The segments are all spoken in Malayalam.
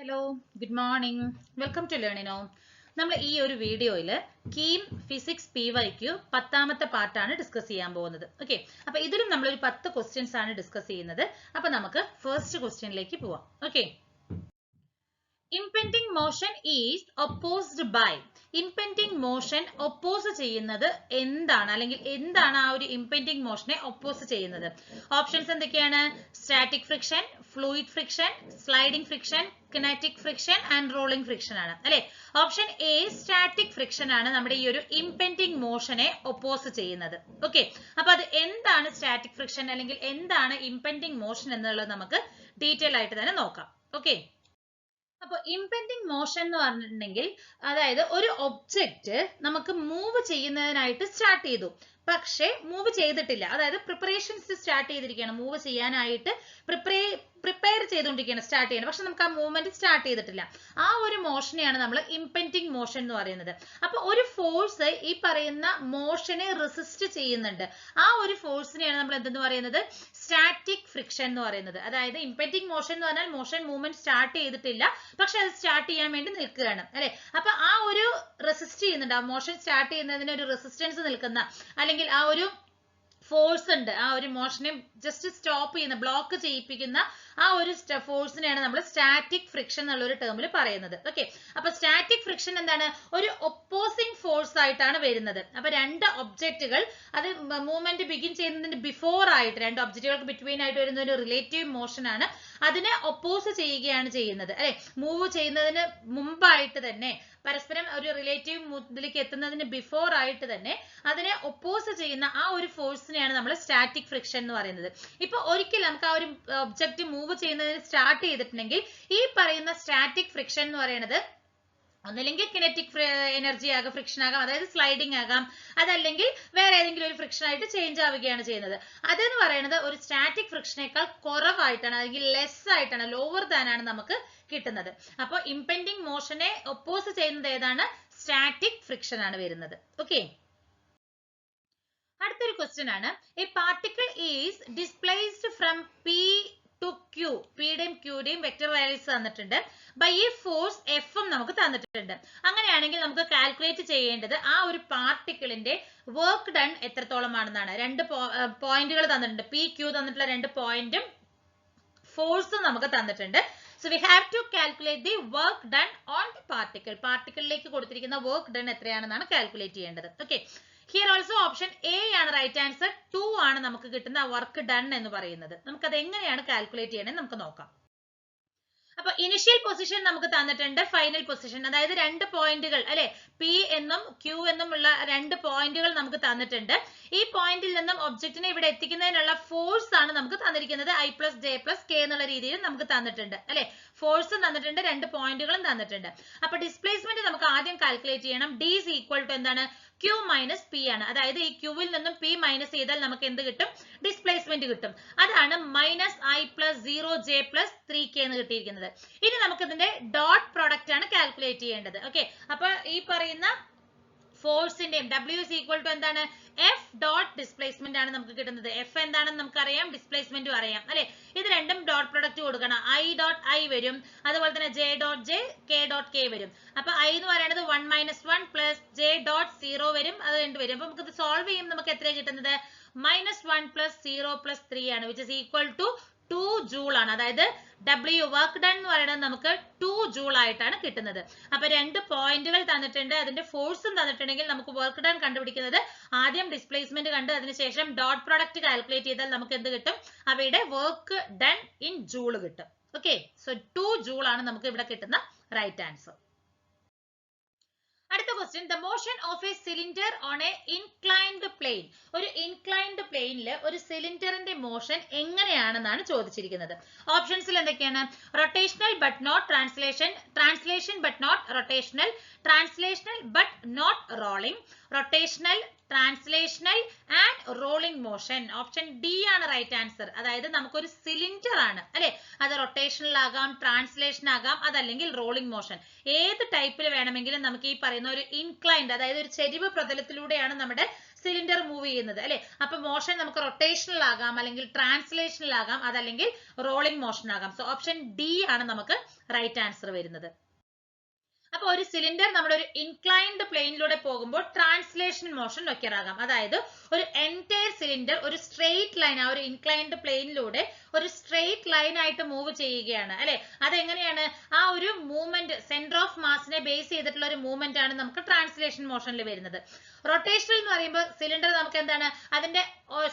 Hello, good morning. Welcome to Learnino. നമ്മൾ ഈ ഒരു വീഡിയോയിൽ കീം ഫിസിക്സ് PYQ 10ാമത്തെ പാർട്ടാണ് ഡിസ്കസ് ചെയ്യാൻ പോകുന്നത്. ഓക്കെ, അപ്പൊ ഇതിലും നമ്മളൊരു 10 ക്വസ്റ്റ്യൻസ് ആണ് ഡിസ്കസ് ചെയ്യുന്നത്. അപ്പൊ നമുക്ക് ഫസ്റ്റ് ക്വസ്റ്റ്യനിലേക്ക് പോവാം. Okay, impending motion is opposed by. impending motion oppose ചെയ്യുന്നത് എന്താണ്, അല്ലെങ്കിൽ എന്താണ് ആ ഒരു impending motionനെ ഒപ്പോസ് ചെയ്യുന്നത്? ഓപ്ഷൻസ് എന്തൊക്കെയാണ്? Static friction, fluid friction, sliding friction, kinetic friction and rolling friction ആണ് അല്ലെ. ഓപ്ഷൻ എ സ്റ്റാറ്റിക് ഫ്രിക്ഷൻ ആണ് നമ്മുടെ ഈ ഒരു impending motionനെ ഒപ്പോസ് ചെയ്യുന്നത്. ഓക്കെ, അപ്പൊ അത് എന്താണ് സ്റ്റാറ്റിക് ഫ്രിക്ഷൻ അല്ലെങ്കിൽ എന്താണ് impending motion എന്നുള്ളത് നമുക്ക് ഡീറ്റെയിൽ ആയിട്ട് തന്നെ നോക്കാം. ഓക്കെ, അപ്പൊ ഇംപെൻഡിങ് മോഷൻ എന്ന് പറഞ്ഞിട്ടുണ്ടെങ്കിൽ അതായത് ഒരു ഒബ്ജക്റ്റ് നമുക്ക് മൂവ് ചെയ്യുന്നതിനായിട്ട് സ്റ്റാർട്ട് ചെയ്തു, പക്ഷെ മൂവ് ചെയ്തിട്ടില്ല. അതായത് പ്രിപ്പറേഷൻസ് സ്റ്റാർട്ട് ചെയ്തിരിക്കുകയാണ്, മൂവ് ചെയ്യാനായിട്ട് പ്രിപ്പയർ ചെയ്തുകൊണ്ടിരിക്കുകയാണ്, സ്റ്റാർട്ട് ചെയ്യണം, പക്ഷെ നമുക്ക് ആ മൂവ്മെന്റ് സ്റ്റാർട്ട് ചെയ്തിട്ടില്ല. ആ ഒരു മോഷനെയാണ് നമ്മൾ ഇംപെൻഡിങ് മോഷൻ എന്ന് പറയുന്നത്. അപ്പൊ ഒരു ഫോഴ്സ് ഈ പറയുന്ന മോഷനെ റെസിസ്റ്റ് ചെയ്യുന്നുണ്ട്. ആ ഒരു ഫോഴ്സിനെയാണ് നമ്മൾ എന്തെന്ന് പറയുന്നത്? സ്റ്റാറ്റിക് ഫ്രിക്ഷൻ എന്ന് പറയുന്നത്. അതായത് ഇംപെൻഡിങ് മോഷൻ എന്ന് പറഞ്ഞാൽ മോഷൻ മൂവ്മെന്റ് സ്റ്റാർട്ട് ചെയ്തിട്ടില്ല, പക്ഷെ അത് സ്റ്റാർട്ട് ചെയ്യാൻ വേണ്ടി നിൽക്കുകയാണ് അല്ലെ. അപ്പൊ ആ ഒരു റെസിസ്റ്റ് ചെയ്യുന്നുണ്ട്, ആ മോഷൻ സ്റ്റാർട്ട് ചെയ്യുന്നതിന് ഒരു റെസിസ്റ്റൻസ് നിൽക്കുന്ന അല്ലെങ്കിൽ ആ ഒരു ഫോഴ്സ് ഉണ്ട്, ആ ഒരു മോഷനെ ജസ്റ്റ് സ്റ്റോപ്പ് ചെയ്യുന്ന, ബ്ലോക്ക് ചെയ്യിപ്പിക്കുന്ന ആ ഒരു ഫോഴ്സിനെയാണ് നമ്മൾ സ്റ്റാറ്റിക് ഫ്രിക്ഷൻ എന്നുള്ള ഒരു ടേമിൽ പറയുന്നത്. ഓക്കെ, അപ്പൊ സ്റ്റാറ്റിക് ഫ്രിക്ഷൻ എന്താണ്? ഒരു ഒപ്പോസിംഗ് ഫോഴ്സ് ആയിട്ടാണ് വരുന്നത്. അപ്പൊ രണ്ട് ഒബ്ജക്റ്റുകൾ അത് മൂവ്മെന്റ് ബിഗിൻ ചെയ്യുന്നതിന് ബിഫോർ ആയിട്ട്, രണ്ട് ഒബ്ജക്റ്റുകൾക്ക് ബിറ്റ്വീൻ ആയിട്ട് വരുന്ന ഒരു റിലേറ്റീവ് മോഷൻ ആണ്. അതിനെ ഒപ്പോസ് ചെയ്യുകയാണ് ചെയ്യുന്നത് അല്ലെ. മൂവ് ചെയ്യുന്നതിന് മുമ്പായിട്ട് തന്നെ, പരസ്പരം ഒരു റിലേറ്റീവ് ഇതിലേക്ക് എത്തുന്നതിന് ബിഫോർ ആയിട്ട് തന്നെ അതിനെ ഒപ്പോസ് ചെയ്യുന്ന ആ ഒരു ഫോഴ്സിനെയാണ് നമ്മൾ സ്റ്റാറ്റിക് ഫ്രിക്ഷൻ എന്ന് പറയുന്നത്. ഇപ്പൊ ഒരിക്കലും നമുക്ക് ആ ഒരു ഒബ്ജക്റ്റ് മൂവ് ചെയ്യുന്നതിന് സ്റ്റാർട്ട് ചെയ്തിട്ടുണ്ടെങ്കിൽ ഈ പറയുന്ന സ്റ്റാറ്റിക് ഫ്രിക്ഷൻ എന്ന് പറയുന്നത് ഒന്നല്ലെങ്കിൽ കിനറ്റിക് എനർജി ആകാം, ഫ്രിക്ഷൻ ആകാം, അതായത് സ്ലൈഡിംഗ് ആകാം, അതല്ലെങ്കിൽ വേറെ ഏതെങ്കിലും ഒരു ഫ്രിക്ഷൻ ആയിട്ട് ചേഞ്ച് ആവുകയാണ് ചെയ്യുന്നത്. അതെന്ന് പറയുന്നത് ഒരു സ്റ്റാറ്റിക് ഫ്രിക്ഷനേക്കാൾ കുറവായിട്ടാണ്, അല്ലെങ്കിൽ ലെസ് ആയിട്ടാണ്, ലോവർ ദാൻ ആണ് നമുക്ക് കിട്ടുന്നത്. അപ്പോൾ ഇംപെൻഡിങ് മോഷനെ ഒപ്പോസ് ചെയ്യുന്നത് ഏതാണ്? സ്റ്റാറ്റിക് ഫ്രിക്ഷൻ ആണ് വരുന്നത്. ഓക്കെ, അടുത്തൊരു ക്വസ്റ്റ്യൻ ആണ്. A particle is displaced from P to Q. പിയുടെയും ക്യൂടെയും വെക്ടർ വാല്യൂസ് തന്നിട്ടുണ്ട്. ബൈ എ ഫോഴ്സ് എഫ് നമുക്ക് തന്നിട്ടുണ്ട്. അങ്ങനെയാണെങ്കിൽ നമുക്ക് കാൽക്കുലേറ്റ് ചെയ്യേണ്ടത് ആ ഒരു പാർട്ടിക്കിളിന്റെ വർക്ക് ഡൺ എത്രത്തോളമാണെന്നാണ്. രണ്ട് പോയിന്റുകൾ തന്നിട്ടുണ്ട്, പി ക്യൂ തന്നിട്ടുള്ള രണ്ട് പോയിന്റും ഫോഴ്സും നമുക്ക് തന്നിട്ടുണ്ട്. So we have to calculate the work done on the particle. പാർട്ടിക്കിളിലേക്ക് കൊടുത്തിരിക്കുന്ന വർക്ക് ഡൺ എത്രയാണെന്നാണ് കാൽക്കുലേറ്റ് ചെയ്യേണ്ടത്. Okay, here also option A ആണ് റൈറ്റ് ആൻസർ. 2 ആണ് നമുക്ക് കിട്ടുന്ന വർക്ക് ഡൺ എന്ന് പറയുന്നത്. നമുക്കത് എങ്ങനെയാണ് കാൽക്കുലേറ്റ് ചെയ്യണമെന്ന് നമുക്ക് നോക്കാം. അപ്പൊ ഇനിഷ്യൽ പൊസിഷൻ നമുക്ക് തന്നിട്ടുണ്ട്, ഫൈനൽ പൊസിഷൻ, അതായത് രണ്ട് പോയിന്റുകൾ അല്ലെ, പി എന്നും ക്യൂ എന്നും ഉള്ള രണ്ട് പോയിന്റുകൾ നമുക്ക് തന്നിട്ടുണ്ട്. ഈ പോയിന്റിൽ നിന്നും ഒബ്ജക്റ്റിനെ ഇവിടെ എത്തിക്കുന്നതിനുള്ള ഫോഴ്സ് ആണ് നമുക്ക് തന്നിരിക്കുന്നത്. I + J + K എന്നുള്ള രീതിയിൽ നമുക്ക് തന്നിട്ടുണ്ട് അല്ലെ. ഫോഴ്സും തന്നിട്ടുണ്ട്, രണ്ട് പോയിന്റുകളും തന്നിട്ടുണ്ട്. അപ്പൊ ഡിസ്പ്ലേസ്മെന്റ് നമുക്ക് ആദ്യം കാൽക്കുലേറ്റ് ചെയ്യണം. D = എന്താണ്? Q - P ആണ്. അതായത് ഈ ക്യൂവിൽ നിന്നും P മൈനസ് ചെയ്താൽ നമുക്ക് എന്ത് കിട്ടും? ഡിസ്പ്ലേസ്മെന്റ് കിട്ടും. അതാണ് -I + 0J + 3K എന്ന് കിട്ടിയിരിക്കുന്നത്. ഇനി നമുക്ക് ഇതിന്റെ ഡോട്ട് പ്രോഡക്റ്റ് ആണ് കാൽക്കുലേറ്റ് ചെയ്യേണ്ടത്. ഓക്കെ, അപ്പൊ ഈ പറയുന്ന ഫോഴ്സിന്റെയും W = എന്താണ്? F ഡോട്ട് ഡിസ്പ്ലേസ്മെന്റ് ആണ് നമുക്ക് കിട്ടുന്നത്. F എന്താണെന്ന് നമുക്കറിയാം, ഡിസ്പ്ലേസ്മെന്റും അറിയാം അല്ലെ. ഇത് രണ്ടും ഡോട്ട് പ്രൊഡക്റ്റ് കൊടുക്കണം. I വരും, അതുപോലെ തന്നെ J.J, K.K വരും. അപ്പൊ I എന്ന് പറയുന്നത് 1 - 1 + J.0 വരും, അത് രണ്ട് വരും. അപ്പൊ നമുക്ക് ഇത് സോൾവ് ചെയ്യുമ്പോൾ നമുക്ക് എത്രയാണ് കിട്ടുന്നത്? -1 + 0 + 3 ആണ്, which is equal to 2 joule ആണ്. അതായത് W വർക്ക് ഡൺ എന്ന് പറയുന്നത് നമുക്ക് 2 ജൂൾ ആയിട്ടാണ് കിട്ടുന്നത്. അപ്പൊ രണ്ട് പോയിന്റുകൾ തന്നിട്ടുണ്ട്, അതിന്റെ ഫോഴ്സും തന്നിട്ടുണ്ടെങ്കിൽ നമുക്ക് വർക്ക് ഡൺ കണ്ടുപിടിക്കുന്നത് ആദ്യം ഡിസ്പ്ലേസ്മെന്റ് കണ്ട് അതിനുശേഷം ഡോട്ട് പ്രോഡക്റ്റ് കാൽക്കുലേറ്റ് ചെയ്താൽ നമുക്ക് എന്ത് കിട്ടും? അവയുടെ വർക്ക് ഡൺ ഇൻ ജൂൾ കിട്ടും. ഓക്കെ, സോ 2 ജൂൾ ആണ് നമുക്ക് ഇവിടെ കിട്ടുന്ന റൈറ്റ് ആൻസർ. അടുത്ത question, the motion of a cylinder on a inclined plane. ഒരു ഇൻക്ലൈൻഡ് പ്ലെയിനിൽ ഒരു സിലിണ്ടറിന്റെ മോഷൻ എങ്ങനെയാണെന്നാണ് ചോദിച്ചിരിക്കുന്നത്. ഓപ്ഷൻസിൽ എന്തൊക്കെയാണ്? Rotational but not translation, translation but not rotational, translational but not rolling, rotational, translational and rolling motion. Option D ആണ് റൈറ്റ് ആൻസർ. അതായത് നമുക്കൊരു സിലിണ്ടർ ആണ് അല്ലെ, അത് റൊട്ടേഷണൽ ആകാം, ട്രാൻസ്ലേഷൻ ആകാം, അതല്ലെങ്കിൽ റോളിംഗ് മോഷൻ. ഏത് ടൈപ്പിൽ വേണമെങ്കിലും നമുക്ക് ഈ പറയുന്ന ഒരു ഇൻക്ലൈൻഡ്, അതായത് ഒരു ചെരിവ് പ്രതലത്തിലൂടെയാണ് നമ്മുടെ സിലിണ്ടർ മൂവ് ചെയ്യുന്നത് അല്ലെ. അപ്പൊ മോഷൻ നമുക്ക് റൊട്ടേഷണൽ ആകാം, അല്ലെങ്കിൽ ട്രാൻസ്ലേഷണൽ ആകാം, അതല്ലെങ്കിൽ റോളിംഗ് മോഷൻ ആകാം. സോ ഓപ്ഷൻ ഡി ആണ് നമുക്ക് റൈറ്റ് ആൻസർ വരുന്നത്. അപ്പൊ ഒരു സിലിണ്ടർ നമ്മുടെ ഒരു ഇൻക്ലൈൻഡ് പ്ലെയിനിലൂടെ പോകുമ്പോൾ ട്രാൻസ്ലേഷൻ മോഷൻ ഒക്കർ ആകാം. അതായത് ഒരു എൻറ്റയർ സിലിണ്ടർ ഒരു സ്ട്രെയിറ്റ് ലൈൻ, ആ ഒരു ഇൻക്ലൈൻഡ് പ്ലെയിനിലൂടെ ഒരു സ്ട്രെയിറ്റ് ലൈൻ ആയിട്ട് മൂവ് ചെയ്യുകയാണ് അല്ലെ. അതെങ്ങനെയാണ്? ആ ഒരു മൂവ്മെന്റ്, സെന്റർ ഓഫ് മാസിനെ ബേസ് ചെയ്തിട്ടുള്ള ഒരു മൂവ്മെന്റ് ആണ് നമുക്ക് ട്രാൻസ്ലേഷൻ മോഷനിൽ വരുന്നത്. റൊട്ടേഷണൽ എന്ന് പറയുമ്പോൾ സിലിണ്ടർ നമുക്ക് എന്താണ്, അതിന്റെ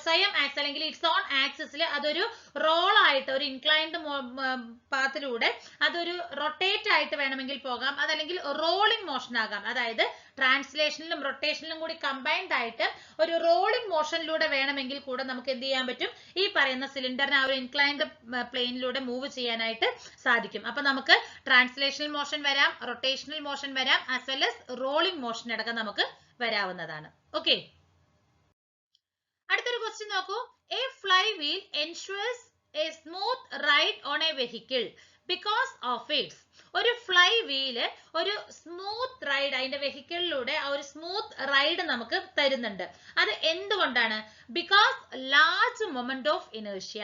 സ്വയം ആക്സ് അല്ലെങ്കിൽ ഇറ്റ്സ് ഓൺ ആക്സിസിൽ അതൊരു റോൾ ആയിട്ട് ഒരു ഇൻക്ലൈൻഡ് പാത്തിലൂടെ അതൊരു റൊട്ടേറ്റ് ആയിട്ട് വേണമെങ്കിൽ പോകാം, അതല്ലെങ്കിൽ റോളിംഗ് മോഷൻ ആകാം. അതായത് ട്രാൻസ്ലേഷനിലും റൊട്ടേഷനിലും കൂടി കമ്പൈൻഡ് ആയിട്ട് ഒരു റോളിംഗ് മോഷനിലൂടെ വേണമെങ്കിൽ കൂടെ നമുക്ക് എന്ത് ചെയ്യാൻ പറ്റും, ഈ പറയുന്ന സിലിണ്ടറിനെ ആ ഒരു ഇൻക്ലൈൻഡ് പ്ലെയിനിലൂടെ മൂവ് ചെയ്യാനായിട്ട് സാധിക്കും. അപ്പൊ നമുക്ക് ട്രാൻസ്ലേഷണൽ മോഷൻ വരാം, റൊട്ടേഷണൽ മോഷൻ വരാം, as well as rolling motion അടക്കം നമുക്ക് വരാവുന്നതാണ്. ഓക്കെ, അടുത്തൊരു ക്വസ്റ്റ്യൻ നോക്കൂ. A fly wheel ensures A smooth ride on A vehicle because of its. ഒരു ഫ്ലൈ വീല് ഒരു സ്മൂത്ത് റൈഡ്, അതിന്റെ വെഹിക്കിളിലൂടെ ആ ഒരു സ്മൂത്ത് റൈഡ് നമുക്ക് തരുന്നുണ്ട്. അത് എന്തുകൊണ്ടാണ്? Because large moment of inertia.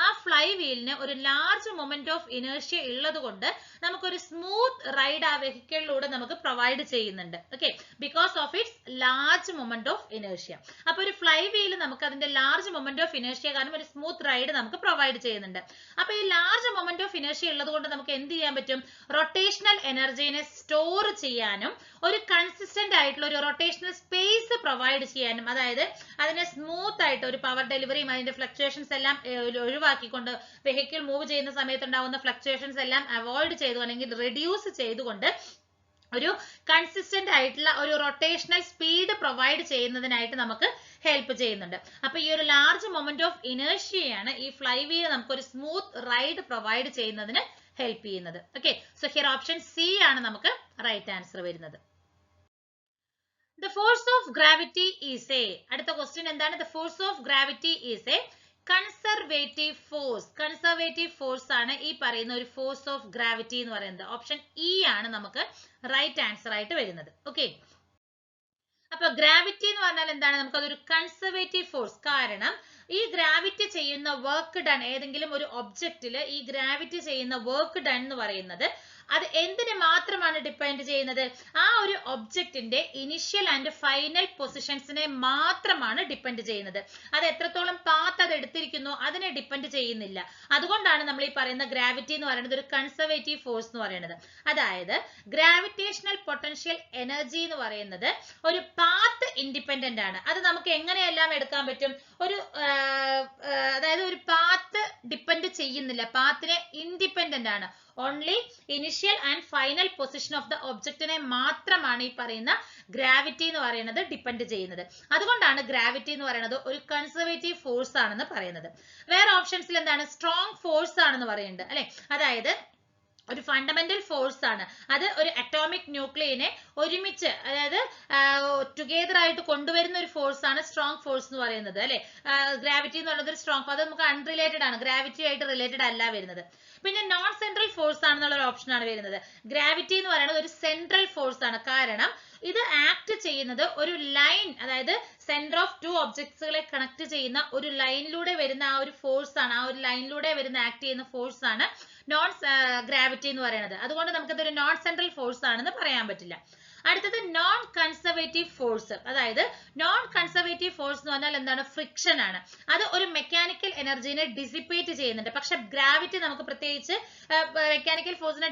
ആ ഫ്ലൈ വീലിന് ഒരു ലാർജ് മൊമെന്റ് ഓഫ് ഇനേർഷ്യ ഉള്ളത് കൊണ്ട് നമുക്കൊരു സ്മൂത്ത് റൈഡ് ആ വെഹിക്കിളിലൂടെ നമുക്ക് പ്രൊവൈഡ് ചെയ്യുന്നുണ്ട്. Okay, because of its large moment of inertia. അപ്പൊ ഒരു ഫ്ലൈ വീല് നമുക്ക് അതിന്റെ ലാർജ് മൊമെന്റ് ഓഫ് ഇനേർഷ്യ കാരണം ഒരു സ്മൂത്ത് റൈഡ് നമുക്ക് പ്രൊവൈഡ് ചെയ്യുന്നുണ്ട്. അപ്പൊ ഈ ലാർജ് മൊമെന്റ് ഓഫ് ഇനേർഷ്യ ഉള്ളത് കൊണ്ട് നമുക്ക് എന്ത് ചെയ്യാൻ പറ്റും? റൊട്ടേഷണൽ എനർജിനെ സ്റ്റോർ ചെയ്യാനും ഒരു കൺസിസ്റ്റന്റ് ആയിട്ടുള്ള ഒരു റൊട്ടേഷണൽ സ്പേസ് പ്രൊവൈഡ് ചെയ്യാനും, അതായത് അതിനെ സ്മൂത്ത് ആയിട്ട് ഒരു പവർ ഡെലിവറിയും അതിന്റെ ഫ്ലക്ച്വേഷൻസ് എല്ലാം ഒഴിവാക്കിക്കൊണ്ട് വെഹിക്കിൾ മൂവ് ചെയ്യുന്ന സമയത്ത് ഉണ്ടാകുന്ന ഫ്ലക്ച്വേഷൻസ് എല്ലാം അവോയ്ഡ് ചെയ്തു അല്ലെങ്കിൽ റെഡ്യൂസ് ചെയ്തുകൊണ്ട് ഒരു കൺസിസ്റ്റന്റ് ആയിട്ടുള്ള ഒരു റൊട്ടേഷണൽ സ്പീഡ് പ്രൊവൈഡ് ചെയ്യുന്നതിനായിട്ട് നമുക്ക് ഹെൽപ്പ് ചെയ്യുന്നുണ്ട്. അപ്പൊ ഈ ഒരു ലാർജ് മൊമെന്റ് ഓഫ് ഇനേർഷ്യയാണ് ഈ ഫ്ലൈ വീൽ നമുക്ക് ഒരു സ്മൂത്ത് റൈഡ് പ്രൊവൈഡ് ചെയ്യുന്നതിന് ഹെൽപ്പ് ചെയ്യുന്നത്. Okay, so here option C ആണ് നമുക്ക് റൈറ്റ് ആൻസർ വരുന്നത്. The force of gravity is a, അടുത്ത ക്വസ്റ്റ്യൻ എന്താണ്? The force of gravity is a conservative force. Conservative force ആണ് ഈ പറയുന്ന ഒരു ഫോഴ്സ് ഓഫ് ഗ്രാവിറ്റി എന്ന് പറയുന്നത്. ഓപ്ഷൻ ഇ ആണ് നമുക്ക് റൈറ്റ് ആൻസർ ആയിട്ട് വരുന്നത്. ഓക്കെ, അപ്പൊ ഗ്രാവിറ്റി എന്ന് പറഞ്ഞാൽ എന്താണ്? നമുക്കതൊരു കൺസർവേറ്റീവ് ഫോഴ്സ്. കാരണം ഈ ഗ്രാവിറ്റി ചെയ്യുന്ന വർക്ക് ഡൺ, ഏതെങ്കിലും ഒരു ഒബ്ജക്റ്റില് ഈ ഗ്രാവിറ്റി ചെയ്യുന്ന വർക്ക് ഡൺ എന്ന് പറയുന്നത് അത് എന്തിനെ മാത്രമാണ് ഡിപ്പെൻഡ് ചെയ്യുന്നത്? ആ ഒരു ഒബ്ജക്റ്റിന്റെ ഇനിഷ്യൽ ആൻഡ് ഫൈനൽ പൊസിഷൻസിനെ മാത്രമാണ് ഡിപ്പെൻഡ് ചെയ്യുന്നത്. അത് എത്രത്തോളം പാത്ത് അത് എടുത്തിരിക്കുന്നു അതിനെ ഡിപ്പെൻഡ് ചെയ്യുന്നില്ല. അതുകൊണ്ടാണ് നമ്മൾ ഈ പറയുന്ന ഗ്രാവിറ്റി എന്ന് പറയുന്നത് ഒരു കൺസർവേറ്റീവ് ഫോഴ്സ് എന്ന് പറയുന്നത്. അതായത് ഗ്രാവിറ്റേഷണൽ പൊട്ടൻഷ്യൽ എനർജി എന്ന് പറയുന്നത് ഒരു പാത്ത് ഇൻഡിപെൻഡന്റ് ആണ്. അത് നമുക്ക് എങ്ങനെയെല്ലാം എടുക്കാൻ പറ്റും? ഒരു അതായത് ഒരു പാത്ത് ഡിപ്പെൻഡ് ചെയ്യുന്നില്ല, പാത്തിനെ ഇൻഡിപെൻഡന്റ് ആണ്. Only initial and final position of the ഒബ്ജക്റ്റിനെ മാത്രമാണ് ഈ പറയുന്ന ഗ്രാവിറ്റി എന്ന് പറയുന്നത് ഡിപ്പെൻഡ് ചെയ്യുന്നത്. അതുകൊണ്ടാണ് ഗ്രാവിറ്റി എന്ന് പറയുന്നത് ഒരു കൺസർവേറ്റീവ് ഫോഴ്സ് ആണെന്ന് പറയുന്നത്. വേറെ ഓപ്ഷൻസിൽ എന്താണ്? സ്ട്രോങ് ഫോഴ്സ് ആണെന്ന് പറയുന്നുണ്ട് അല്ലെ. അതായത് ഒരു ഫണ്ടമെന്റൽ ഫോഴ്സ് ആണ്. അത് ഒരു അറ്റോമിക് ന്യൂക്ലിയനെ ഒരുമിച്ച്, അതായത് ടുഗെദർ ആയിട്ട് കൊണ്ടുവരുന്ന ഒരു ഫോഴ്സ് ആണ് സ്ട്രോങ് ഫോഴ്സ് എന്ന് പറയുന്നത് അല്ലെ. ഗ്രാവിറ്റി എന്ന് പറയുന്നത് ഒരു സ്ട്രോങ്, അത് നമുക്ക് അൺറിലേറ്റഡ് ആണ്, ഗ്രാവിറ്റി ആയിട്ട് റിലേറ്റഡ് അല്ല വരുന്നത്. പിന്നെ നോൺ സെൻട്രൽ ഫോഴ്സ് ആണെന്നുള്ള ഒരു ഓപ്ഷൻ ആണ് വരുന്നത്. ഗ്രാവിറ്റി എന്ന് പറയുന്നത് ഒരു സെൻട്രൽ ഫോഴ്സ് ആണ്. കാരണം ഇത് ആക്ട് ചെയ്യുന്നത് ഒരു ലൈൻ, അതായത് സെന്റർ ഓഫ് ടു ഒബ്ജക്ട്സുകളെ കണക്ട് ചെയ്യുന്ന ഒരു ലൈനിലൂടെ വരുന്ന ആ ഒരു ഫോഴ്സ് ആണ്. ആ ഒരു ലൈനിലൂടെ വരുന്ന ആക്ട് ചെയ്യുന്ന ഫോഴ്സ് ആണ് നോൺ ഗ്രാവിറ്റി എന്ന് പറയുന്നത്. അതുകൊണ്ട് നമുക്കതൊരു നോൺ സെൻട്രൽ ഫോഴ്സ് ആണെന്ന് പറയാൻ പറ്റില്ല. അടുത്തത് നോൺ കൺസർവേറ്റീവ് ഫോഴ്സ്. അതായത് നോൺ കൺസർവേറ്റീവ് ഫോഴ്സ് എന്ന് പറഞ്ഞാൽ എന്താണ്? ഫ്രിക്ഷൻ ആണ്. അത് ഒരു മെക്കാനിക്കൽ എനർജിനെ ഡിസിപ്പേറ്റ് ചെയ്യുന്നുണ്ട്. പക്ഷെ ഗ്രാവിറ്റി നമുക്ക് പ്രത്യേകിച്ച് മെക്കാനിക്കൽ ഫോഴ്സിനെ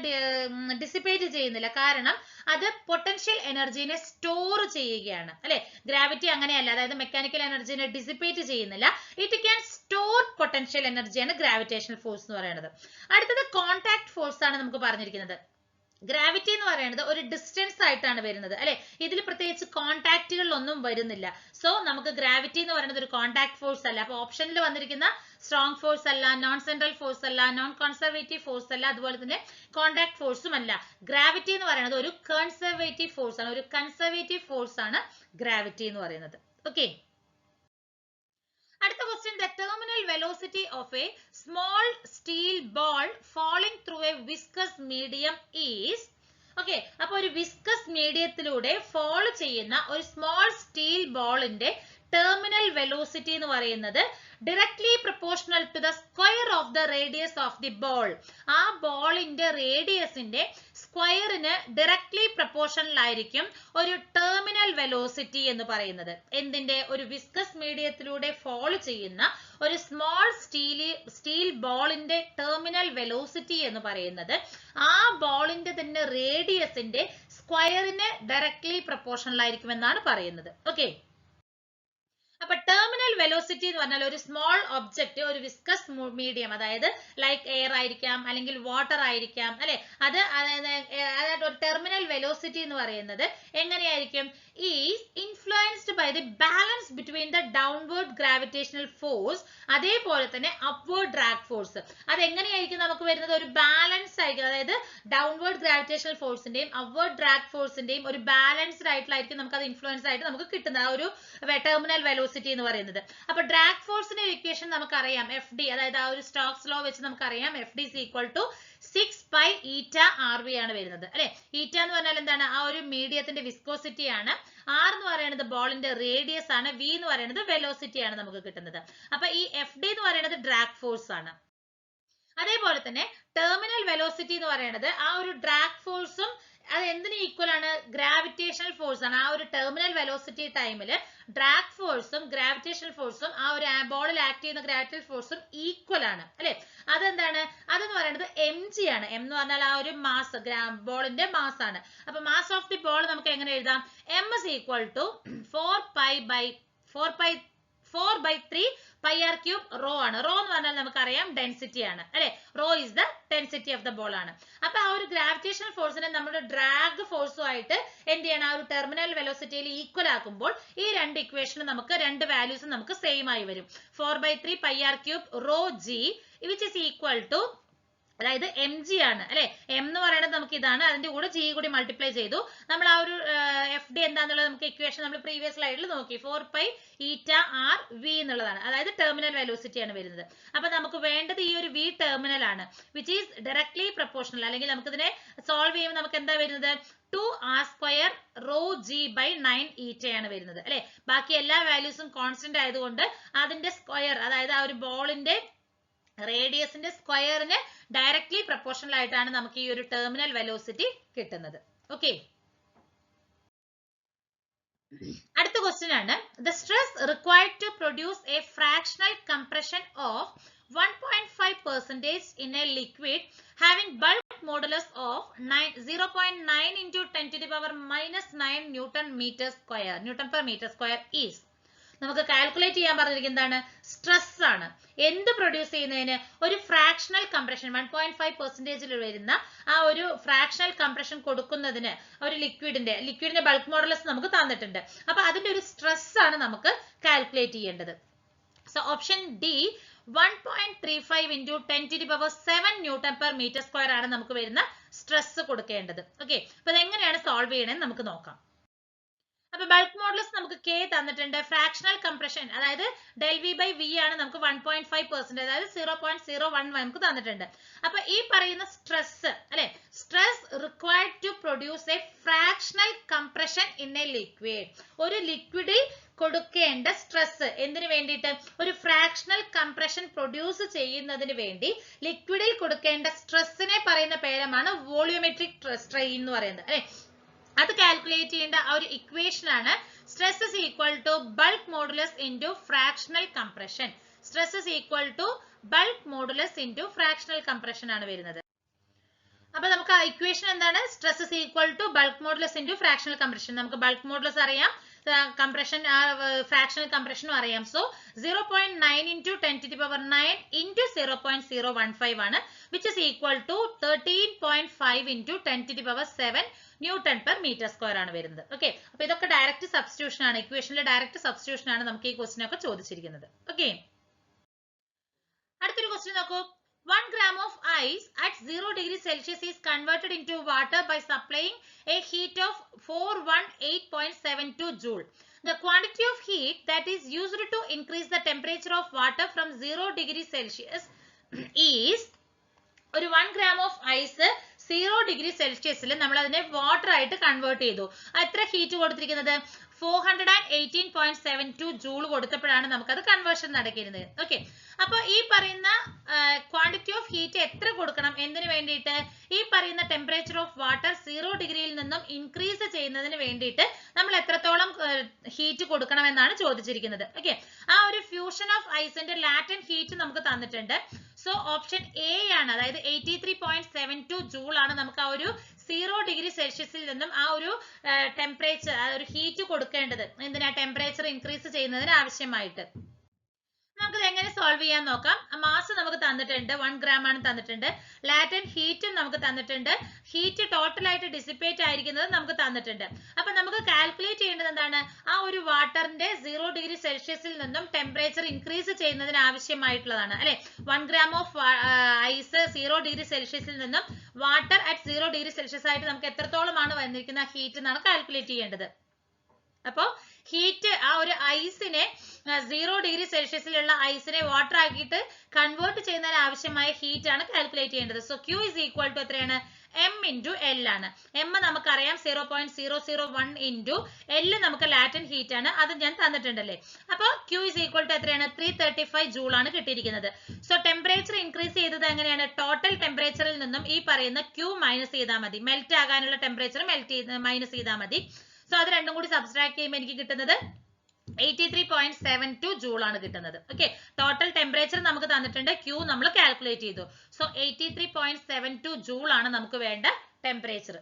ഡിസിപ്പേറ്റ് ചെയ്യുന്നില്ല. കാരണം അത് പൊട്ടൻഷ്യൽ എനർജിനെ സ്റ്റോർ ചെയ്യുകയാണ് അല്ലെ. ഗ്രാവിറ്റി അങ്ങനെയല്ല, അതായത് മെക്കാനിക്കൽ എനർജിനെ ഡിസിപ്പേറ്റ് ചെയ്യുന്നില്ല. ഇറ്റ് ക്യാൻ സ്റ്റോർ പൊട്ടൻഷ്യൽ എനർജിയാണ് ഗ്രാവിറ്റേഷണൽ ഫോഴ്സ് എന്ന് പറയുന്നത്. അടുത്തത് കോണ്ടാക്ട് ഫോഴ്സ് ആണ് നമുക്ക് പറഞ്ഞിരിക്കുന്നത്. ഗ്രാവിറ്റി എന്ന് പറയുന്നത് ഒരു ഡിസ്റ്റൻസ് ആയിട്ടാണ് വരുന്നത് അല്ലെ. ഇതിൽ പ്രത്യേകിച്ച് കോണ്ടാക്റ്റുകളിലൊന്നും വരുന്നില്ല. സോ നമുക്ക് ഗ്രാവിറ്റി എന്ന് പറയുന്നത് ഒരു കോണ്ടാക്ട് ഫോഴ്സ് അല്ല. അപ്പൊ ഓപ്ഷനിൽ വന്നിരിക്കുന്ന സ്ട്രോങ് ഫോഴ്സ് അല്ല, നോൺ സെൻട്രൽ ഫോഴ്സ് അല്ല, നോൺ കൺസർവേറ്റീവ് ഫോഴ്സ് അല്ല, അതുപോലെ തന്നെ കോണ്ടാക്ട് ഫോഴ്സും അല്ല. ഗ്രാവിറ്റി എന്ന് പറയുന്നത് ഒരു കൺസർവേറ്റീവ് ഫോഴ്സ് ആണ്, ഒരു കൺസർവേറ്റീവ് ഫോഴ്സ് ആണ് ഗ്രാവിറ്റി എന്ന് പറയുന്നത്. ഓക്കെ, അടുത്ത question. The terminal velocity of a small steel ball falling through a viscous medium is. Okay, അപ്പൊ ഒരു വിസ്കസ് മീഡിയത്തിലൂടെ ഫോൾ ചെയ്യുന്ന ഒരു സ്മോൾ സ്റ്റീൽ ബോളിന്റെ ടെർമിനൽ വെലോസിറ്റി എന്ന് പറയുന്നത് directly proportional to the square of the radius of the ball. ആ ബോളിന്റെ റേഡിയസിന്റെ സ്ക്വയറിന് ഡയറക്ട്ലി പ്രൊപ്പോർഷണൽ ആയിരിക്കും ഒരു ടെർമിനൽ വെലോസിറ്റി എന്ന് പറയുന്നത്. എന്തിന്റെ? ഒരു വിസ്കസ് മീഡിയത്തിലൂടെ ഫോൾ ചെയ്യുന്ന ഒരു സ്മോൾ സ്റ്റീൽ ബോളിന്റെ ടെർമിനൽ വെലോസിറ്റി എന്ന് പറയുന്നത് ആ ബോളിന്റെ തന്നെ റേഡിയസിന്റെ സ്ക്വയറിന് ഡയറക്ട്ലി പ്രൊപ്പോർഷണൽ ആയിരിക്കും എന്നാണ് പറയുന്നത്. ഓക്കെ, അപ്പൊ ടെർമിനൽ വെലോസിറ്റി എന്ന് പറഞ്ഞാൽ ഒരു സ്മോൾ ഒബ്ജക്റ്റ് ഒരു വിസ്കസ് മീഡിയം, അതായത് ലൈക്ക് എയർ ആയിരിക്കാം അല്ലെങ്കിൽ വാട്ടർ ആയിരിക്കാം അല്ലെ, അതായത് ഒരു ടെർമിനൽ വെലോസിറ്റി എന്ന് പറയുന്നത് എങ്ങനെയായിരിക്കും? Is influenced by the balance between the downward gravitational force, അതേപോലെ തന്നെ അപ്വേർഡ് ഡ്രാഗ് ഫോഴ്സ്. അത് എങ്ങനെയായിരിക്കും നമുക്ക് വരുന്നത്? ഒരു ബാലൻസ് ആയിരിക്കും, അതായത് ഡൗൺവേർഡ് ഗ്രാവിറ്റേഷണൽ ഫോഴ്സിന്റെയും അപ്വേർഡ് ഡ്രാഗ് ഫോഴ്സിന്റെയും ഒരു ബാലൻസ്ഡ് ആയിട്ടുള്ളായിരിക്കും നമുക്ക് അത് ഇൻഫ്ലുവൻസ് ആയിട്ട് നമുക്ക് കിട്ടുന്ന ഒരു ടെർമിനൽ വെലോസിറ്റി എന്ന് പറയുന്നത്. അപ്പൊ ഡ്രാഗ് ഫോഴ്സിന്റെ ഇക്വേഷൻ നമുക്കറിയാം, എഫ് ഡി, അതായത് ആ ഒരു സ്റ്റോക്സ് ലോ വെച്ച് നമുക്കറിയാം F D equal to 6 pi eta RV ആണ് വരുന്നത് അല്ലെ. ഈറ്റ എന്ന് പറഞ്ഞാൽ എന്താണ്? ആ ഒരു മീഡിയത്തിന്റെ വിസ്കോസിറ്റി ആണ്. ആർ എന്ന് പറയുന്നത് ബോളിന്റെ റേഡിയസ് ആണ്. വി എന്ന് പറയുന്നത് വെലോസിറ്റി ആണ് നമുക്ക് കിട്ടുന്നത്. അപ്പൊ ഈ എഫ് ഡി എന്ന് പറയുന്നത് ഡ്രാഗ് ഫോഴ്സ് ആണ്. അതേപോലെ തന്നെ ടെർമിനൽ വെലോസിറ്റി എന്ന് പറയുന്നത് ആ ഒരു ഡ്രാഗ് ഫോഴ്സും അത് എന്തിന് ഈക്വൽ ആണ്? ഗ്രാവിറ്റേഷണൽ ഫോഴ്സ് ആണ്. ആ ഒരു ടെർമിനൽ വെലോസിറ്റി ടൈമില് ഡ്രാഗ് ഫോഴ്സും ഗ്രാവിറ്റേഷണൽ ഫോഴ്സും ആ ഒരു ബോളിൽ ആക്ട് ചെയ്യുന്ന ഗ്രാവിറ്റേഷണൽ ഫോഴ്സും ഈക്വൽ ആണ് അല്ലെ. അതെന്താണ്? അതെന്ന് പറയുന്നത് എം ജി ആണ്. എം എന്ന് പറഞ്ഞാൽ ആ ഒരു മാസ്, ബോളിന്റെ മാസ് ആണ്. അപ്പൊ മാസ് ഓഫ് ദി ബോൾ നമുക്ക് എങ്ങനെ എഴുതാം? M is equal to 4/3 pi r cube rho ആണ്. റോ എന്ന് പറഞ്ഞാൽ നമുക്കറിയാം ഡെൻസിറ്റി ആണ് അല്ലെ. Rho is the density of the ball ആണ്. അപ്പൊ ആ ഒരു ഗ്രാവിറ്റേഷണൽ ഫോഴ്സിനെ നമ്മുടെ ഡ്രാഗ് ഫോഴ്സും ആയിട്ട് എന്ത് ചെയ്യണം? ആ ഒരു ടെർമിനൽ വെലോസിറ്റിയിൽ ഈക്വൽ ആക്കുമ്പോൾ ഈ രണ്ട് ഇക്വേഷനും നമുക്ക് രണ്ട് വാല്യൂസും നമുക്ക് സെയിം ആയി വരും. 4/3 pi r cube rho G which is equal to, അതായത് എം ജി ആണ് അല്ലെ. എം എന്ന് പറയുന്നത് നമുക്ക് ഇതാണ്, അതിന്റെ കൂടെ ജി കൂടി മൾട്ടിപ്ലൈ ചെയ്തു. നമ്മൾ ആ ഒരു എഫ് ഡി എന്താന്നുള്ളത് നമുക്ക് ഇക്വേഷൻ നമ്മൾ പ്രീവിയസ് സ്ലൈഡിൽ നോക്കി. 4 pi eta r v എന്നുള്ളതാണ്, അതായത് ടെർമിനൽ വെലോസിറ്റി ആണ് വരുന്നത്. അപ്പൊ നമുക്ക് വേണ്ടത് ഈ ഒരു വി ടെർമിനൽ ആണ്, വിച്ച് ഈസ് ഡയറക്ട്ലി പ്രൊപ്പോർഷണൽ. അല്ലെങ്കിൽ നമുക്ക് ഇതിനെ സോൾവ് ചെയ്യുമ്പോൾ നമുക്ക് എന്താ വരുന്നത്? 2r² raw G by 9 eta ആണ് വരുന്നത് അല്ലെ. ബാക്കി എല്ലാ വാല്യൂസും കോൺസ്റ്റന്റ് ആയതുകൊണ്ട് അതിന്റെ സ്ക്വയർ, അതായത് ആ ഒരു ബോളിന്റെ റേഡിയസിന്റെ സ്ക്വയറിന് ഡയറക്ട്ലി പ്രൊപ്പോർഷണൽ ആയിട്ടാണ് നമുക്ക് ഈ ഒരു ടെർമിനൽ വെലോസിറ്റി കിട്ടുന്നത്. ഓക്കെ, അടുത്ത ക്വസ്റ്റ്യൻ ആണ്. The stress required to produce a fractional compression of 1.5% in a liquid having bulk modulus of 0.9 into 10 to the power minus 9 Newton per meter square is. നമുക്ക് കാൽക്കുലേറ്റ് ചെയ്യാൻ പറഞ്ഞിരിക്കുന്നതാണ് സ്ട്രെസ് ആണ്. എന്ത് പ്രൊഡ്യൂസ് ചെയ്യുന്നതിന്? ഒരു ഫ്രാക്ഷണൽ കംപ്രഷൻ 1.5% വരുന്ന ആ ഒരു ഫ്രാക്ഷണൽ കംപ്രഷൻ കൊടുക്കുന്നതിന് ഒരു ലിക്വിഡിന്റെ ബൾക്ക് മോഡുലസ് നമുക്ക് തന്നിട്ടുണ്ട്. അപ്പൊ അതിന്റെ ഒരു സ്ട്രെസ് ആണ് നമുക്ക് കാൽക്കുലേറ്റ് ചെയ്യേണ്ടത്. So option D 1.35 into 10 to the power 7 Newton per meter square ആണ് നമുക്ക് വരുന്ന സ്ട്രെസ് കൊടുക്കേണ്ടത്. ഓക്കെ, അപ്പൊ അതെങ്ങനെയാണ് സോൾവ് ചെയ്യണമെന്ന് നമുക്ക് നോക്കാം. അപ്പൊ ബൾക്ക് മോഡുലസ് നമുക്ക് കെ തന്നിട്ടുണ്ട്. ഫ്രാക്ഷണൽ കംപ്രഷൻ അതായത് ഡെൽ വി ബൈ വി ആണ് നമുക്ക് 1.5%, അതായത് 0.01 നമുക്ക് തന്നിട്ടുണ്ട്. അപ്പൊ ഈ പറയുന്ന സ്ട്രെസ് അല്ലെ, stress required to produce a fractional compression in a liquid. ഒരു ലിക്വിഡിൽ കൊടുക്കേണ്ട സ്ട്രെസ് എന്തിനു വേണ്ടിയിട്ട്? ഒരു ഫ്രാക്ഷണൽ കംപ്രഷൻ പ്രൊഡ്യൂസ് ചെയ്യുന്നതിന് വേണ്ടി ലിക്വിഡിൽ കൊടുക്കേണ്ട സ്ട്രെസ്സിനെ പറയുന്ന പേരാണ് വോളിയോമെട്രിക് സ്ട്രെയിൻ എന്ന് പറയുന്നത് അല്ലെ. അത് കാൽക്കുലേറ്റ് ചെയ്യേണ്ട ആ ഒരു ഇക്വേഷൻ ആണ് stress is equal to bulk modulus into fractional compression. Stress is equal to bulk modulus into fractional compression ആണ് വരുന്നത്. അപ്പൊ നമുക്ക് ആ ഇക്വേഷൻ എന്താണ്? Stress is equal to bulk modulus into fractional compression. നമുക്ക് ബൾക്ക് മോഡുലസ് അറിയാം, കംപ്രഷൻ ഫ്രാക്ഷണൽ കംപ്രഷനും അറിയാം. So 0.9 into 10 to the power 9 into 0.015 ആണ്, which is equal to 13.5 into 10 to the power 7 newton per metre square ആണ് വരുന്നത്. ഓക്കെ, അപ്പൊ ഇതൊക്കെ ഡയറക്റ്റ് സബ്സ്റ്റിറ്റ്യൂഷൻ ആണ്, ഇക്വേഷനിലെ ഡയറക്റ്റ് സബ്സ്റ്റിറ്റ്യൂഷൻ ആണ് നമുക്ക് ഈ ക്വസ്റ്റ്യൻ ഒക്കെ ചോദിച്ചിരിക്കുന്നത്. ഓക്കെ, അടുത്തൊരു ക്വസ്റ്റ്യൻ നോക്കൂ. 1 gram of ice at 0 degree Celsius is converted into water by supplying a heat of 418.72 joule. The quantity of heat that is used to increase the temperature of water from 0 degree Celsius is ഒരു 1 gram of ice 0 ഡിഗ്രി സെൽഷ്യസിൽ നമ്മൾ അതിനെ വാട്ടർ ആയിട്ട് കൺവേർട്ട് ചെയ്തു. എത്ര ഹീറ്റ് കൊടുത്തിരിക്കുന്നത്? 418.72 ജൂൾ കൊടുത്തപ്പോഴാണ് നമുക്കത് കൺവേർഷൻ നടക്കുന്നത്. ഓക്കെ, അപ്പൊ ഈ പറയുന്ന ക്വാണ്ടിറ്റി ഓഫ് ഹീറ്റ് എത്ര കൊടുക്കണം എന്തിനു വേണ്ടിയിട്ട്? ഈ പറയുന്ന ടെമ്പറേച്ചർ ഓഫ് വാട്ടർ 0 ഡിഗ്രിയിൽ നിന്നും ഇൻക്രീസ് ചെയ്യുന്നതിന് വേണ്ടിയിട്ട് നമ്മൾ എത്രത്തോളം ഹീറ്റ് കൊടുക്കണം എന്നാണ് ചോദിച്ചിരിക്കുന്നത്. ഓക്കെ, ആ ഒരു ഫ്യൂഷൻ ഓഫ് ഐസിന്റെ ലാറ്റൻ ഹീറ്റ് നമുക്ക് തന്നിട്ടുണ്ട്. സോ ഓപ്ഷൻ എ ആണ്, അതായത് 83.72 ജൂൾ ആണ് നമുക്ക് ആ ഒരു 0 ഡിഗ്രി സെൽഷ്യസിൽ നിന്നും ആ ഒരു ടെമ്പറേച്ചർ, ആ ഒരു ഹീറ്റ് കൊടുക്കേണ്ടത്. എന്തിനാ? ടെമ്പറേച്ചർ ഇൻക്രീസ് ചെയ്യുന്നതിന് ആവശ്യമായിട്ട്. നമുക്കിത് എങ്ങനെ സോൾവ് ചെയ്യാൻ നോക്കാം. മാസ് നമുക്ക് തന്നിട്ടുണ്ട്, 1 ഗ്രാം ആണ് തന്നിട്ടുണ്ട്. ലാറ്റന്റ് ഹീറ്റും നമുക്ക് തന്നിട്ടുണ്ട്. ഹീറ്റ് ടോട്ടൽ ആയിട്ട് ഡിസിപ്പേറ്റ് ആയിരിക്കുന്നത് നമുക്ക് തന്നിട്ടുണ്ട്. അപ്പൊ നമുക്ക് കാൽക്കുലേറ്റ് ചെയ്യേണ്ടത് എന്താണ്? ആ ഒരു വാട്ടറിന്റെ 0 ഡിഗ്രി സെൽഷ്യസിൽ നിന്നും ടെമ്പറേച്ചർ ഇൻക്രീസ് ചെയ്യുന്നതിന് ആവശ്യമായിട്ടുള്ളതാണ് അല്ലെ. 1 ഗ്രാം ഓഫ് ഐസ് 0 ഡിഗ്രി സെൽഷ്യസിൽ നിന്നും വാട്ടർ അറ്റ് 0 ഡിഗ്രി സെൽഷ്യസ് ആയിട്ട് നമുക്ക് എത്രത്തോളമാണ് വന്നിരിക്കുന്ന ഹീറ്റ് എന്നാണ് കാൽക്കുലേറ്റ് ചെയ്യേണ്ടത്. അപ്പോ ഹീറ്റ്, ആ ഒരു ഐസിനെ 0 ഡിഗ്രി സെൽഷ്യസിലുള്ള ഐസിനെ വാട്ടർ ആക്കിയിട്ട് കൺവേർട്ട് ചെയ്യുന്നതിന് ആവശ്യമായ ഹീറ്റ് ആണ് കാൽക്കുലേറ്റ് ചെയ്യേണ്ടത്. So Q is equal to എത്രയാണ്? M into L ആണ്. M നമുക്കറിയാം 0.001 into L നമുക്ക് ലാറ്റന്റ് ഹീറ്റ് ആണ്, അത് ഞാൻ തന്നിട്ടുണ്ടല്ലേ. അപ്പൊ Q is equal to എത്രയാണ്? 335 ജൂൾ ആണ് കിട്ടിയിരിക്കുന്നത്. സോ ടെമ്പറേച്ചർ ഇൻക്രീസ് ചെയ്തത് എങ്ങനെയാണ്? ടോട്ടൽ ടെമ്പറേച്ചറിൽ നിന്നും ഈ പറയുന്ന Q മൈനസ് ചെയ്താൽ മതി. മെൽറ്റ് ആകാനുള്ള ടെമ്പറേച്ചർ മൈനസ് ചെയ്താൽ മതി. സോ അത് രണ്ടും കൂടി സബ്സ്ട്രാക്ട് ചെയ്യുമ്പോൾ എനിക്ക് കിട്ടുന്നത് 83.72 ജൂൾ ആണ് കിട്ടുന്നത്. ഓക്കെ, ടോട്ടൽ ടെമ്പറേച്ചർ നമുക്ക് തന്നിട്ടുണ്ട്, Q നമ്മൾ കാൽക്കുലേറ്റ് ചെയ്തു. സോ 83.72 ജൂൾ ആണ് നമുക്ക് വേണ്ട ടെമ്പറേച്ചർ.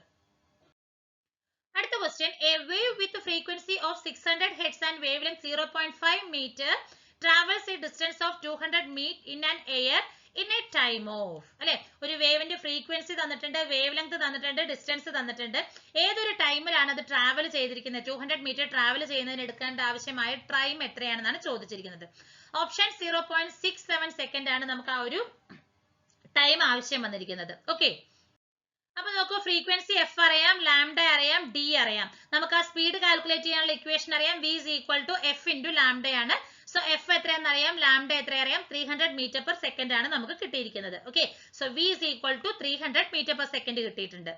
അടുത്ത question, a wave with frequency of 600 hertz and wavelength 0.5 metre travels a distance of 200 meter in an air in a time of, അല്ലെ. ഒരു വേവിന്റെ ഫ്രീക്വൻസി തന്നിട്ടുണ്ട്, വേവ് ലെങ്ത് തന്നിട്ടുണ്ട്, ഡിസ്റ്റൻസ് തന്നിട്ടുണ്ട്. ഏതൊരു ടൈമിലാണ് അത് ട്രാവൽ ചെയ്തിരിക്കുന്നത്? 200 മീറ്റർ ട്രാവൽ ചെയ്യുന്നതിന് എടുക്കേണ്ട ആവശ്യമായ ടൈം എത്രയാണെന്നാണ് ചോദിച്ചിരിക്കുന്നത്. ഓപ്ഷൻ 0.67 സെക്കൻഡ് ആണ് നമുക്ക് ആ ഒരു ടൈം ആവശ്യം വന്നിരിക്കുന്നത്. ഓക്കെ, അപ്പൊ നോക്കൂ, ഫ്രീക്വൻസി എഫ് അറിയാം, ലാംഡ അറിയാം, ഡി അറിയാം. നമുക്ക് ആ സ്പീഡ് കാൽക്കുലേറ്റ് ചെയ്യാനുള്ള ഇക്വേഷൻ അറിയാം. V is equal to F into lambda ആണ്. സോ എഫ് എത്രയാണെന്ന് അറിയാം, ലാംഡ എത്ര അറിയാം, 300 മീറ്റർ പെർ സെക്കൻഡ് ആണ് നമുക്ക് കിട്ടിയിരിക്കുന്നത്. Okay, so V is equal to 300 metre per second കിട്ടിയിട്ടുണ്ട്.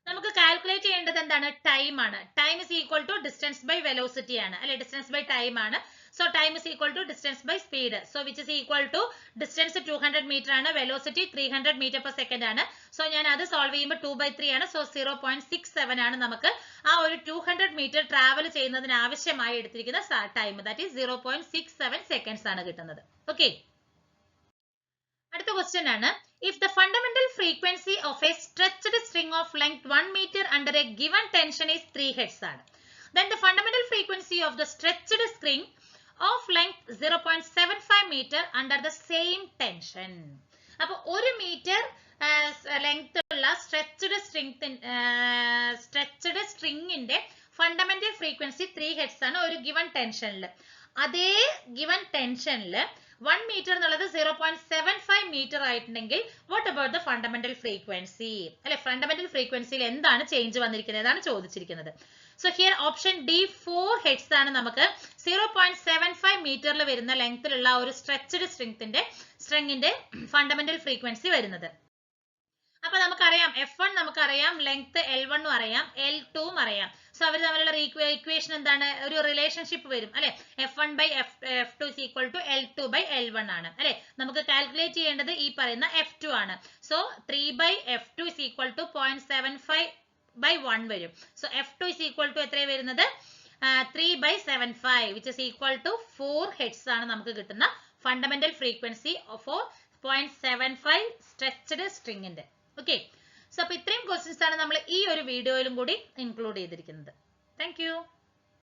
നമുക്ക് കാൽക്കുലേറ്റ് ചെയ്യേണ്ടത് എന്താണ്? ടൈം ആണ്. Time is equal to distance by velocity ആണ് അല്ലെ. ഡിസ്റ്റൻസ് ബൈ ടൈം ആണ്. So time is equal to distance by speed. So which is equal to distance 200 metre ആണ്, വെലോസിറ്റി 300 മീറ്റർ പെർ സെക്കൻഡ് ആണ്. സോ ഞാൻ അത് സോൾവ് ചെയ്യുമ്പോൾ 2/3 ആണ്. സോ 0.67 ആണ് നമുക്ക് ആ ഒരു 200 മീറ്റർ ട്രാവൽ ചെയ്യുന്നതിന് ആവശ്യമായി എടുത്തിരിക്കുന്ന ടൈം. ദാറ്റ് ഈസ് 0.67 സെക്കൻഡ്സ് ആണ് കിട്ടുന്നത്. ഓക്കെ, അടുത്ത ക്വസ്റ്റ്യൻ ആണ്, if the fundamental frequency of a stretched string of length 1 meter under a given tension is 3 hertz ആണ്, then the fundamental frequency of the stretched string of length 0.75 meter under the same tension. അപ്പോൾ 1 മീറ്റർ ലെങ്ത് ഉള്ള സ്ട്രെച്ച്ഡ് സ്ട്രിങ്ങിന്റെ ഫണ്ടമെന്റൽ ഫ്രീക്വൻസി 3 ഹെർട്സ് ആണ് ഒരു ഗിവൺ ടെൻഷനിൽ. അതേ ഗിവൺ ടെൻഷനിൽ 1 മീറ്റർ എന്നുള്ളത് 0.75 മീറ്റർ ആയിട്ടുണ്ടെങ്കിൽ what about the fundamental frequency അല്ലെ. ഫണ്ടമെന്റൽ ഫ്രീക്വൻസിയിൽ എന്താണ് ചേഞ്ച് വന്നിരിക്കുന്നത് എന്നാണ് ചോദിച്ചിരിക്കുന്നത്. So here option D 4 hertz ആണ് നമുക്ക് 0.75 മീറ്ററിൽ വരുന്ന ലെങ്ത്തിലുള്ള ഒരു സ്ട്രെച്ച്ഡ് സ്ട്രിങ്ങിന്റെ ഫണ്ടമെന്റൽ ഫ്രീക്വൻസി വരുന്നത്. അപ്പൊ നമുക്കറിയാം F1 നമുക്കറിയാം, ലെങ്ത് L1 അറിയാം, L2 അറിയാം. സോ അവർ തമ്മിലുള്ള ഇക്വേഷൻ എന്താണ്? ഒരു റിലേഷൻഷിപ്പ് വരും അല്ലെ. F1/F2 is equal to L2/L1 ആണ് അല്ലെ. നമുക്ക് കാൽക്കുലേറ്റ് ചെയ്യേണ്ടത് ഈ പറയുന്ന F2 ആണ്. So 3/F2 is equal to 0.75/1 വരും. So F2 is equal to എത്രയാണ് വരുന്നത്? 3/75 which is equal to 4 hertz ആണ് നമുക്ക് കിട്ടുന്ന ഫണ്ടമെന്റൽ ഫ്രീക്വൻസി ഫോർ 0.75 സ്ട്രെച്ച്ഡ് സ്ട്രിങ്ങിന്റെ. ഓക്കെ, സോ അപ്പൊ ഇത്രയും ക്വസ്റ്റ്യൻസ് ആണ് നമ്മൾ ഈ ഒരു വീഡിയോയിലും കൂടി ഇൻക്ലൂഡ് ചെയ്തിരിക്കുന്നത്. Thank you.